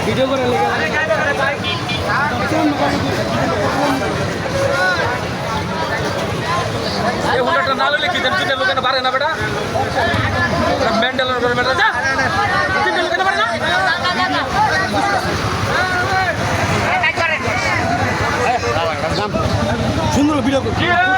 video করে লেগে এই হুন্ডাটা না লইলে কি দেন তিনটা লোকের বাড়ে না বেটা মেন্টালের করে বেটা যা তিনটা লোকের বাড়ে না সুন্দর ভিডিও